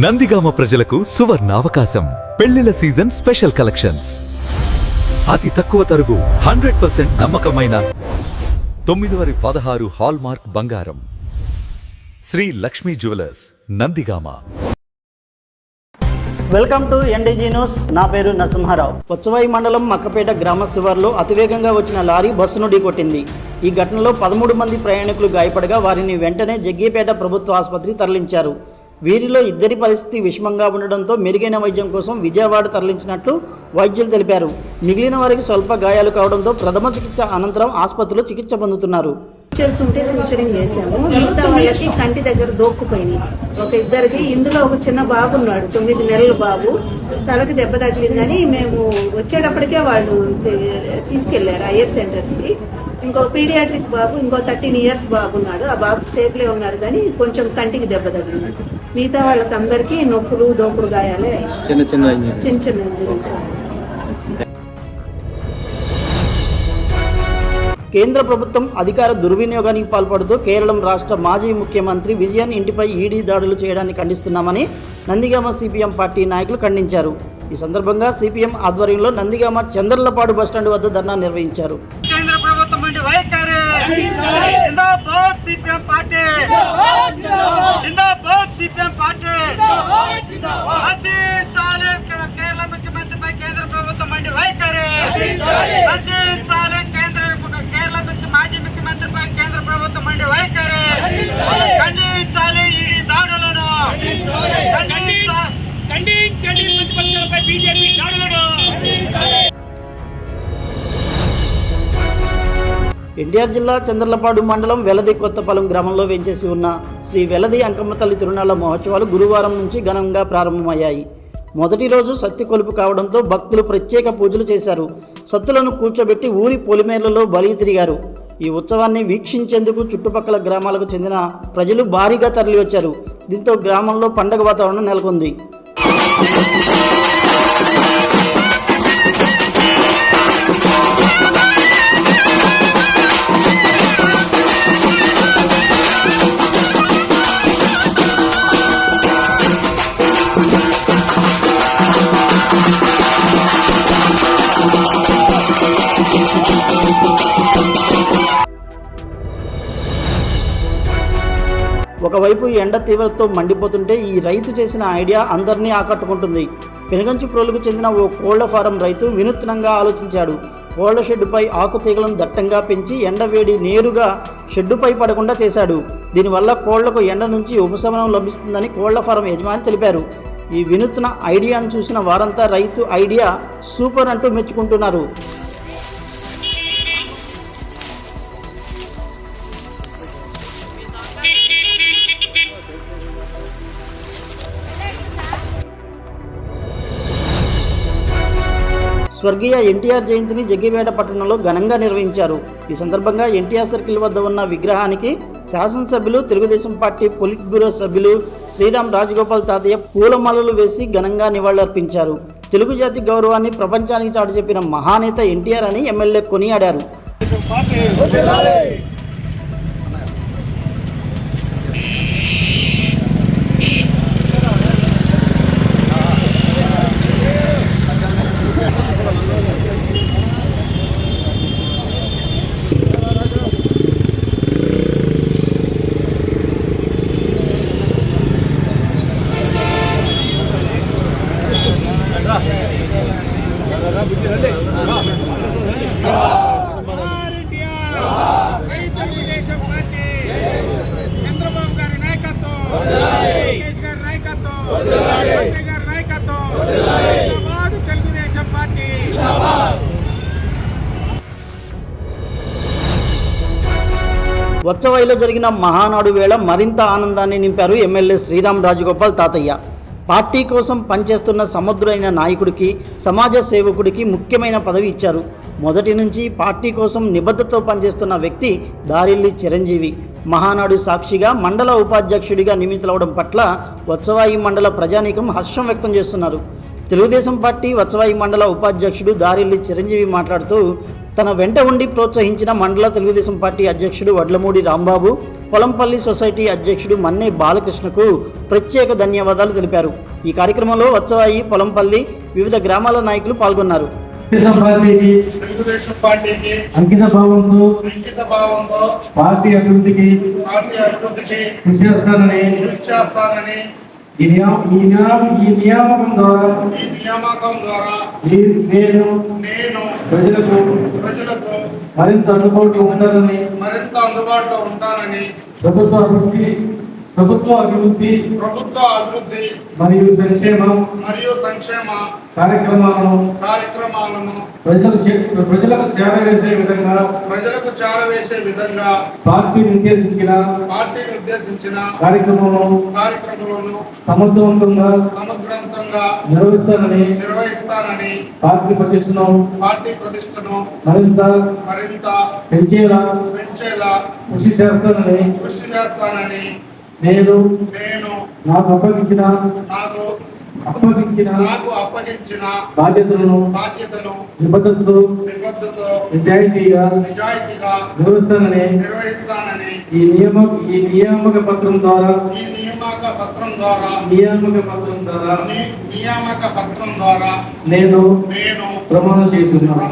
నందిగామ ప్రజలకు సువర్ణావకాశం. పెళ్లిల సీజన్ స్పెషల్ కలెక్షన్స్. అతి తక్కువ తరుగు 100% నమ్మకమైన 916 హాల్మార్క్ బంగారం. Sri Lakshmi jewellers, Nandigama. Welcome to NDG news. నా పేరు నరసింహారావు. పొచ్చవాయి మండలం మక్కపేట గ్రామ శివార్లో అతివేగంగా వచ్చిన లారీ బస్సును ఢీకొట్టింది. ఈ ఘటనలో 13 మంది ప్రయాణికులు గాయపడగా వారిని వెంటనే జగ్గీపేట ప్రభుత్వ ఆసుపత్రికి తరలించారు. వీరిలో ఇద్దరి పరిస్థితి విషమంగా ఉండడంతో మెరుగైన వైద్యం కోసం విజయవాడ తరలించినట్లు వైద్యులు తెలిపారు. మిగిలిన వారికి స్వల్ప గాయాలు కావడంతో ప్రథమ చికిత్స అనంతరం ఆసుపత్రిలో చికిత్స పొందుతున్నారు. ఉంటే సూచరింగ్ చేశాము. మిగతా వాళ్ళకి కంటి దగ్గర దోక్కుపోయినాయి. ఒక ఇద్దరికి, ఇందులో ఒక చిన్న బాబు ఉన్నాడు, 9 నెలల బాబు, తలకి దెబ్బ తగిలిందని మేము వచ్చేటప్పటికే వాళ్ళు తీసుకెళ్లారు ఐఎస్ సెంటర్స్ కి. ఇంకో పీడియాట్రిక్ బాబు, ఇంకో 13 ఇయర్స్ బాబు ఉన్నాడు. ఆ బాబు స్టేబుల్ ఉన్నాడు కానీ కొంచెం కంటికి దెబ్బ తగిలినట్టు. మిగతా వాళ్ళకందరికీ నొప్పులు, దోపుడు గాయాలే, చిన్న చిన్న ఇంజరీస్. కేంద్ర ప్రభుత్వం అధికార దుర్వినియోగానికి పాల్పడుతూ కేరళం రాష్ట్ర మాజీ ముఖ్యమంత్రి విజయన్ ఇంటిపై ఈడీ దాడులు చేయడాన్ని ఖండిస్తున్నామని నందిగామ సిపిఎం పార్టీ నాయకులు ఖండించారు. ఈ సందర్భంగా సిపిఎం ఆధ్వర్యంలో నందిగామ చంద్రలపాడు బస్టాండ్ వద్ద ధర్నా నిర్వహించారు. కేంద్ర ప్రభుత్వం నుండి వైఖరి జిందాబాద్ సిపిఎం పార్టీ, జిందాబాద్ సిపిఎం పార్టీ. రచించాలి కేరళ ముఖ్యమంత్రిపై కేంద్ర ప్రభుత్వం నుండి వైఖరి, రచించాలి కేరళ మాజీ ముఖ్యమంత్రిపై కేంద్ర ప్రభుత్వం నుండి వైఖరి, ఖండించాలి ఈడీ దాడులను, ఖండించండి ప్రతిపక్షాలపై బీజేపీ దాడులను. ఎన్టీఆర్ జిల్లా చంద్రలపాడు మండలం వెలది కొత్తపాలెం గ్రామంలో వేంచేసి ఉన్న శ్రీ వెలది అంకమ్మ తల్లి తిరునాళ్ల మహోత్సవాలు గురువారం నుంచి ఘనంగా ప్రారంభమయ్యాయి. మొదటి రోజు సత్తి కొలుపు కావడంతో భక్తులు ప్రత్యేక పూజలు చేశారు. సత్తులను కూర్చోబెట్టి ఊరి పొలిమేర్లలో బలి తిరిగారు. ఈ ఉత్సవాన్ని వీక్షించేందుకు చుట్టుపక్కల గ్రామాలకు చెందిన ప్రజలు భారీగా తరలివచ్చారు. దీంతో గ్రామంలో పండగ వాతావరణం నెలకొంది. ఒకవైపు ఎండ తీవ్రతతో మండిపోతుంటే ఈ రైతు చేసిన ఐడియా అందరినీ ఆకట్టుకుంటుంది. పెనుగంచిప్రోలుకు చెందిన ఓ కోళ్ల ఫారం రైతు వినూత్నంగా ఆలోచించాడు. కోళ్ల షెడ్డుపై ఆకుతీగలను దట్టంగా పెంచి ఎండవేడి నేరుగా షెడ్డుపై పడకుండా చేశాడు. దీనివల్ల కోళ్లకు ఎండ నుంచి ఉపశమనం లభిస్తుందని కోళ్ల ఫారం యజమాని తెలిపారు. ఈ వినూత్న ఐడియాను చూసిన వారంతా రైతు ఐడియా సూపర్ అంటూ మెచ్చుకుంటున్నారు. స్వర్గీయ ఎన్టీఆర్ జయంతిని జగ్గీపేట పట్టణంలో ఘనంగా నిర్వహించారు. ఈ సందర్భంగా ఎన్టీఆర్ సర్కిల్ వద్ద ఉన్న విగ్రహానికి శాసనసభ్యులు, తెలుగుదేశం పార్టీ పొలిట్ బ్యూరో సభ్యులు శ్రీరామ్ రాజగోపాల్ తాతయ్య పూలమాలలు వేసి ఘనంగా నివాళులర్పించారు. తెలుగు జాతి గౌరవాన్ని ప్రపంచానికి చాటి చెప్పిన మహానేత ఎన్టీఆర్ అని ఎమ్మెల్యే కొనియాడారు. చంద్రబాబు గారి నాయకత్వం, గారి నాయకత్వం, గారి నాయకత్వం, తెలుగుదేశం పార్టీ. వచ్చవాయిలో జరిగిన మహానాడు వేళ మరింత ఆనందాన్ని నింపారు ఎమ్మెల్యే శ్రీరామ్ రాజగోపాల్ తాతయ్య. పార్టీ కోసం పనిచేస్తున్న సమర్థుడైన నాయకుడికి, సమాజ సేవకుడికి ముఖ్యమైన పదవి ఇచ్చారు. మొదటి నుంచి పార్టీ కోసం నిబద్ధతతో పనిచేస్తున్న వ్యక్తి దారిల్లి చిరంజీవి. మహానాడు సాక్షిగా మండల ఉపాధ్యక్షుడిగా నియమితులవడం పట్ల వచ్చవాయి మండల ప్రజానీకం హర్షం వ్యక్తం చేస్తున్నారు. తెలుగుదేశం పార్టీ వచ్చవాయి మండల ఉపాధ్యక్షుడు దారిల్లి చిరంజీవి మాట్లాడుతూ తన వెంట ఉండి ప్రోత్సహించిన మండల తెలుగుదేశం పార్టీ అధ్యక్షుడు వడ్లమూడి రాంబాబు, పొలంపల్లి సొసైటీ అధ్యక్షుడు మన్నే బాలకృష్ణకు ప్రత్యేక ధన్యవాదాలు తెలిపారు. ఈ కార్యక్రమంలో వత్సవాయి, పొలంపల్లి వివిధ గ్రామాల నాయకులు పాల్గొన్నారు. తెలుగుదేశం పార్టీకి అంకిత భావంతో పార్టీ అభివృద్ధికి కృషి చేస్తానని ఈ నియామకం ద్వారా నేను ప్రజలకు మరింత అందుబాటులో ఉంటానని ప్రభుత్వ అభివృద్ధి మరియు సంక్షేమ కార్యక్రమాలను ప్రజలకు చేరవేసే విధంగా పార్టీ నిర్దేశించిన కార్యక్రమాలను సమర్థవంతంగా నిర్వహిస్తానని పార్టీ ప్రతిష్టను మరింత పెంచేలా కృషి చేస్తానని నేను నాకు అప్పగించిన బాధ్యతను నిబద్ధతతో నిజాయితీగా నిర్వహిస్తానని ఈ నియామక పత్రం ద్వారా నేను ప్రమాణం చేస్తున్నాను.